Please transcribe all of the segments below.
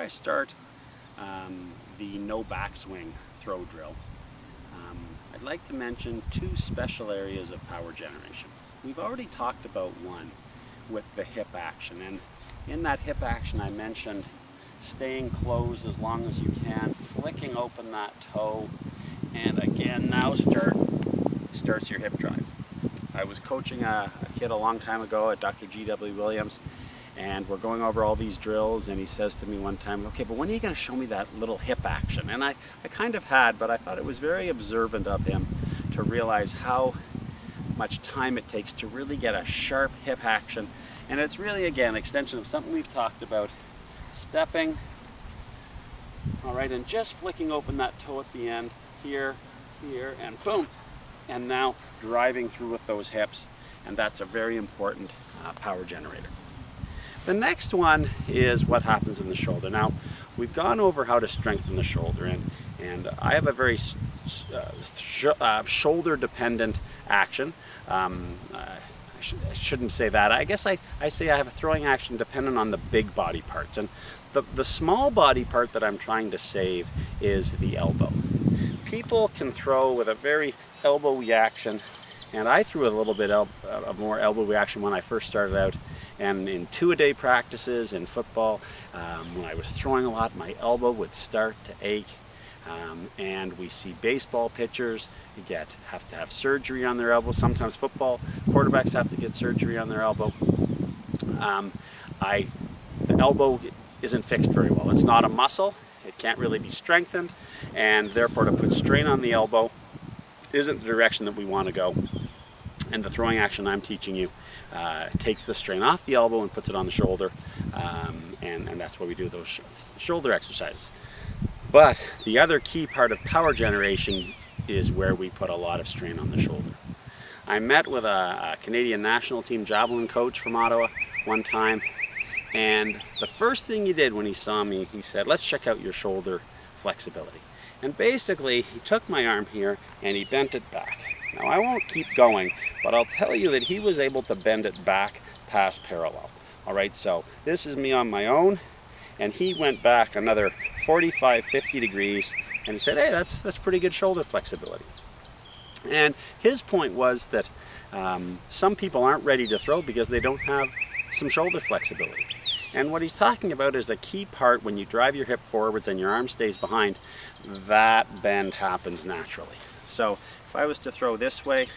I start the no backswing throw drill, I'd like to mention two special areas of power generation. We've already talked about one with the hip action, and in that hip action I mentioned staying closed as long as you can, flicking open that toe, and again now starts your hip drive. I was coaching a kid a long time ago at Dr. G.W. Williams, and we're going over all these drills, and he says to me one time, okay, but when are you going to show me that little hip action? And I kind of had, but I thought it was very observant of him to realize how much time it takes to really get a sharp hip action. And it's really, again, an extension of something we've talked about, stepping, all right, and just flicking open that toe at the end, here, and boom, and now driving through with those hips, and that's a very important power generator. The next one is what happens in the shoulder. Now, we've gone over how to strengthen the shoulder, and I have a very shoulder-dependent action. I shouldn't say that. I guess I say I have a throwing action dependent on the big body parts. And the small body part that I'm trying to save is the elbow. People can throw with a very elbowy action, and I threw a little bit of more elbowy action when I first started out. And in two-a-day practices in football, when I was throwing a lot, my elbow would start to ache. And we see baseball pitchers have to have surgery on their elbow. Sometimes football quarterbacks have to get surgery on their elbow. The elbow isn't fixed very well. It's not a muscle. It can't really be strengthened, and therefore to put strain on the elbow isn't the direction that we want to go. And the throwing action I'm teaching you takes the strain off the elbow and puts it on the shoulder, and that's why we do those shoulder exercises. But the other key part of power generation is where we put a lot of strain on the shoulder. I met with a Canadian national team javelin coach from Ottawa one time, and the first thing he did when he saw me, he said, let's check out your shoulder flexibility. And basically, he took my arm here and he bent it back. Now, I won't keep going, but I'll tell you that he was able to bend it back past parallel. All right, so this is me on my own, and he went back another 45, 50 degrees, and he said, hey, that's pretty good shoulder flexibility. And his point was that some people aren't ready to throw because they don't have some shoulder flexibility. And what he's talking about is the key part when you drive your hip forwards and your arm stays behind, that bend happens naturally. So if I was to throw this way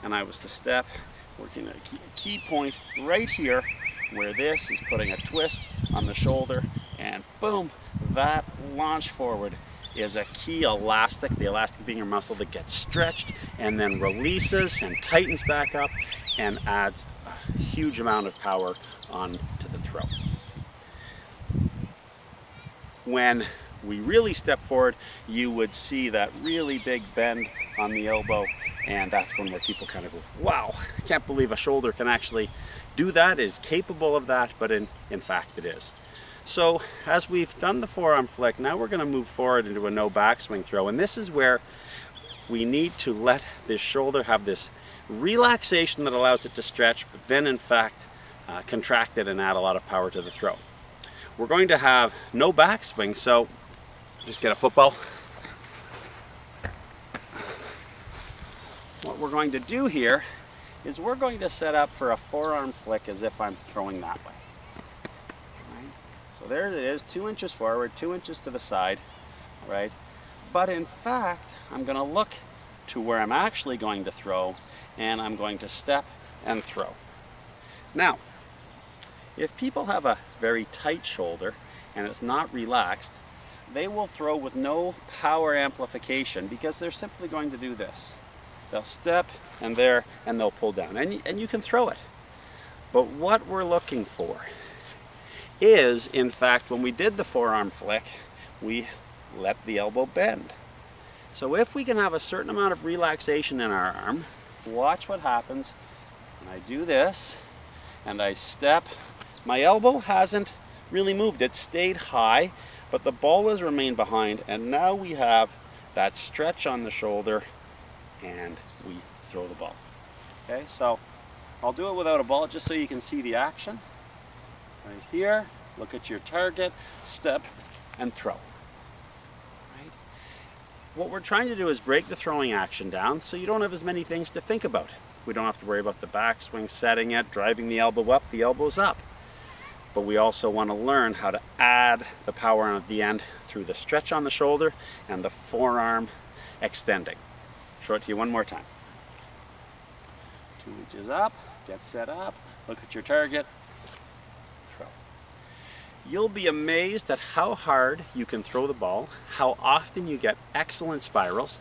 and I was to step, working at a key point right here where this is putting a twist on the shoulder, and boom, that launch forward is a key elastic, the elastic being your muscle that gets stretched and then releases and tightens back up and adds a huge amount of power onto the throw. When we really step forward, you would see that really big bend on the elbow, and that's when where people kind of go, wow, I can't believe a shoulder can actually do that, is capable of that, but in fact it is. So as we've done the forearm flick, now we're going to move forward into a no backswing throw, and this is where we need to let this shoulder have this relaxation that allows it to stretch, but then in fact contract it and add a lot of power to the throw. We're going to have no backswing, so just get a football. What we're going to do here is we're going to set up for a forearm flick as if I'm throwing that way. Right? So there it is, 2 inches forward, 2 inches to the side, right? But in fact, I'm going to look to where I'm actually going to throw, and I'm going to step and throw. Now, if people have a very tight shoulder and it's not relaxed, they will throw with no power amplification because they're simply going to do this. They'll step and they'll pull down, and you can throw it. But what we're looking for is, in fact, when we did the forearm flick, we let the elbow bend. So if we can have a certain amount of relaxation in our arm, watch what happens when I do this and I step. My elbow hasn't really moved. It stayed high, but the ball has remained behind, and now we have that stretch on the shoulder and we throw the ball. Okay, so I'll do it without a ball just so you can see the action. Right here, look at your target, step, and throw. Right? What we're trying to do is break the throwing action down so you don't have as many things to think about. We don't have to worry about the backswing, setting it, driving the elbow up, the elbow's up. But we also want to learn how to add the power on at the end through the stretch on the shoulder and the forearm extending. Show it to you one more time. 2 inches up, get set up, look at your target, throw. You'll be amazed at how hard you can throw the ball, how often you get excellent spirals.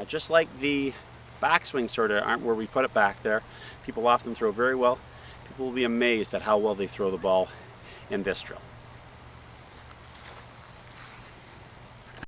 Just like the backswing sort of aren't where we put it back there, people often throw very well. People will be amazed at how well they throw the ball in this drill.